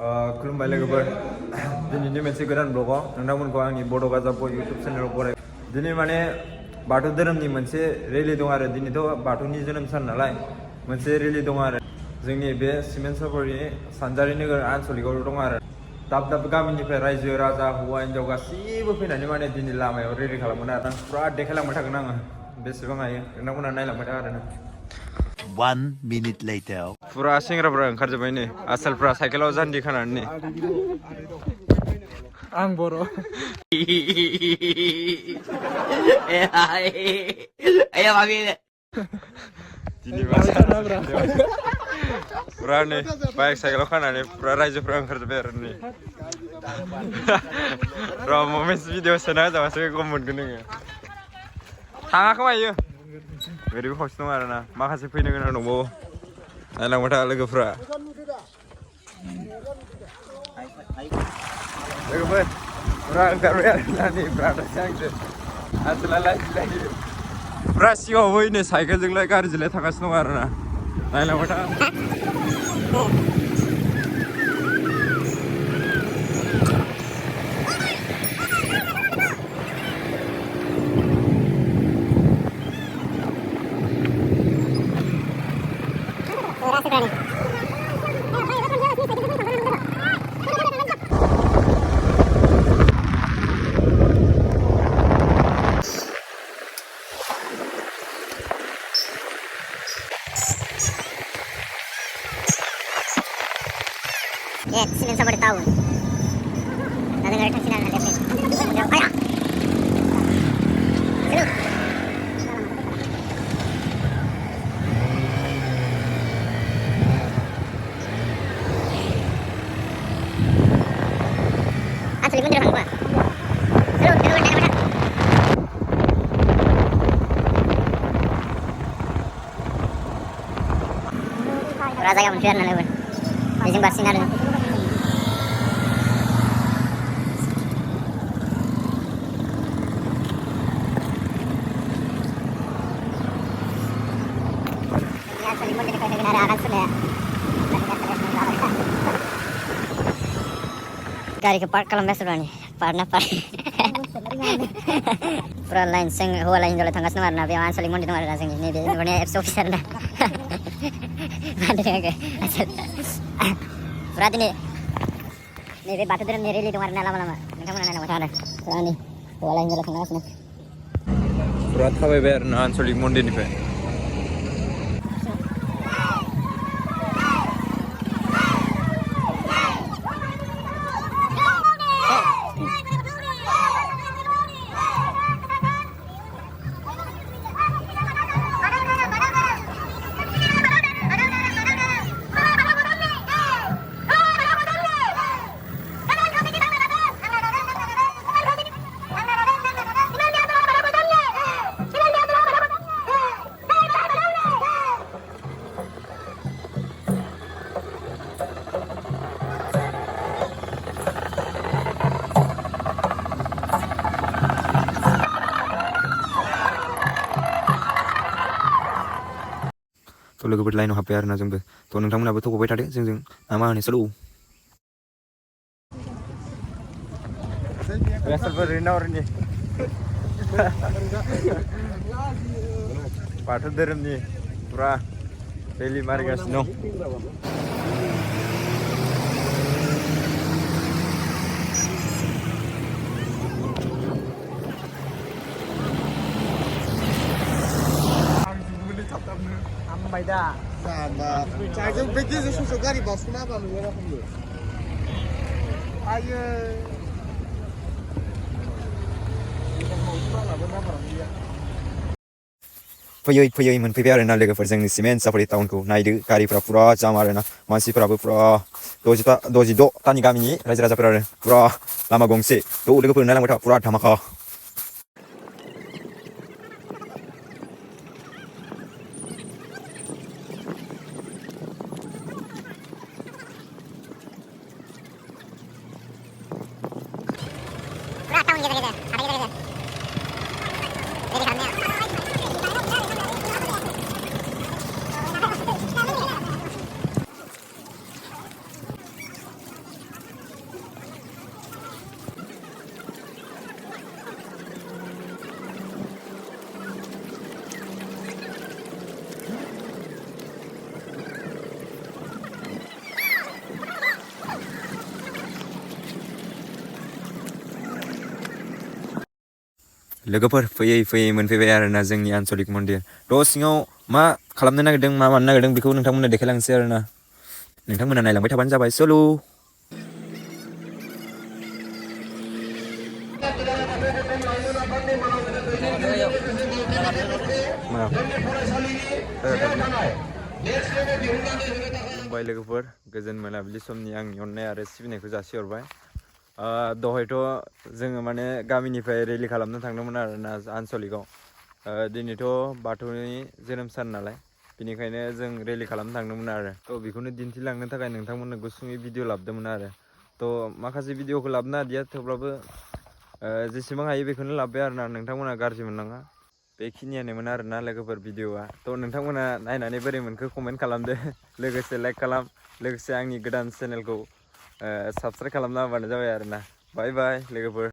खुलुमबाय लोगोफोर दिनैनि मोनसे गोदान ब्लगाव नोंथांमोनखौ आंनि बड' गाजाब इउटुब चेनेलाव बराय दिनै माने बाथौ धोरोमनि मोनसे रेलि दं आरो दिनैथ' बाथौनि जोनोम सान नालाय मोनसे रेलि दं आरो जोंनि बे सिमेन्ट सापरिनि सानजारि नोगोर आनसलिकआव दं आरो दाब दाब गामिनिफ्राय रायजो राजा हौवा हिन्जाव गासैबो फैनानै माने दिनै लामायाव रेलि खालामगोन आरो आं फुरा देखायलांबाय थागोन आङो बेसेबां हायो नोंथांमोना नायलांबाय था आरो 1 minute later. फुरा सेंग्राफ्रा ओंखारजोब्बाय नै आसोलफ्रा साइकेलाव जान्जि खानानै नै आं बर' फुरा नै बाइक साइकेलाव खानानै फुरा रायजोफ्रा ओंखारजोब्बाय आरो नै र' मोमेन्टस भिडिअ सोना होजाबासो गम मोनगोन नोङो थाङाखै मायो ओरैबो खावसे दं आरोना माखासे फैनो गोनां दंबावो नायलांबाय था लोगोफ्रा लोगोफोर फुरा ओंखारबाय आरोना नै ब्रादारसो आंसो आसोला लाजिलायो फुरा सिगाङावबो नै साइकेलजोंलाय गारिजोंलाय थांगासिनो दं आरोना नायलांबाय था Lihat, Senin sampai tahun. Nanti nggak ada taksi nanti lihat. Udah kaya. Seru. Asli mundur bang gua. Seru, seru naik mana? Rasa yang mundur nanti bang. Izin bersinar. Gari ke park kalau besok nih, parna par. Pura lain seng, huwa lain jalan tanggas nomor nabi awan saling mundi nomor seng ini dia ini ex officer dah. Ada yang ke asal. Pura ini batu turun reli nomor lama-lama. Kamu nana nama sana. Pura nih, huwa lain jalan tanggas nih. Pura थाबाय बाय आरोना आनसलिक मन्दिरनिफ्राय थ' लोगोफोर लाइनाव हाबबाय आरोना जोंबो थ' नोंथांमोनाबो थग'बाय थादो जोंजों मा होनो स्ल' बाथौ धोरोमनि फुरा रेलि मारिगासिनो दं Dah sama cajang pergi susu gari bos kenapa lu ya kamu ayo फैयै मोनफैबाय आरोना लोगोफोर जोंनि सिमेन्ट सापरि टाउनखौ नायदो गारिफ्रा फुरा जाम आरोना मानसिफोराबो फुरा 66तानि गामिनि रायजो राजाफोर आरो फुरा लामा गंसे थ' लोगोफोर नायलांबाय था फुरा धामाका लोगोफोर फैयै मोनफैबाय आरोना जोंनि आनसलिक मन्दिर थ' सिङाव मा खालामनो नागिरदों मा मानो नागिरदों बेखौ नोंथांमोननो देखायलांसै आरोना नोंथांमोना नायलांबाय थाबानो जाबाय सोलो खुलुमबाय लोगोफोर गोजोन मोनाबिलि समनि आंनि अननाय आरो सिबिनायखौ जासिहरबाय दहायथ' जोङो माने गामिनिफ्राय रेलि खालामनो थांदोंमोन आरोना आनसलिकआव दिनैथ' बाथौनि जोनोम सान नालाय बेनिखायनो जों रेलि खालामनो थांदोंमोन आरो थ' बेखौनो दिन्थिलांनो थाखाय नोंथांमोननो गुसुङै भिडिअ लाबोदोंमोन आरो थ' माखासे भिडिअखौ लाबोनो हादिया थेवब्लाबो जेसेबां हायो बेखौनो लाबोबाय आरोना नोंथांमोना गाज्रि मोननाङा बेखिनियानोमोन आरोना लोगोफोर भिडिअआ थ' नोंथांमोना नायनानै बोरै मोनखो कमेन्ट खालामदो लोगोसे लाइक खालाम लोगोसे आंनि गोदान चेनेलखौ साबस्क्राइब खालामना होबानो जाबाय आरोना बाय बाय लोगोफोर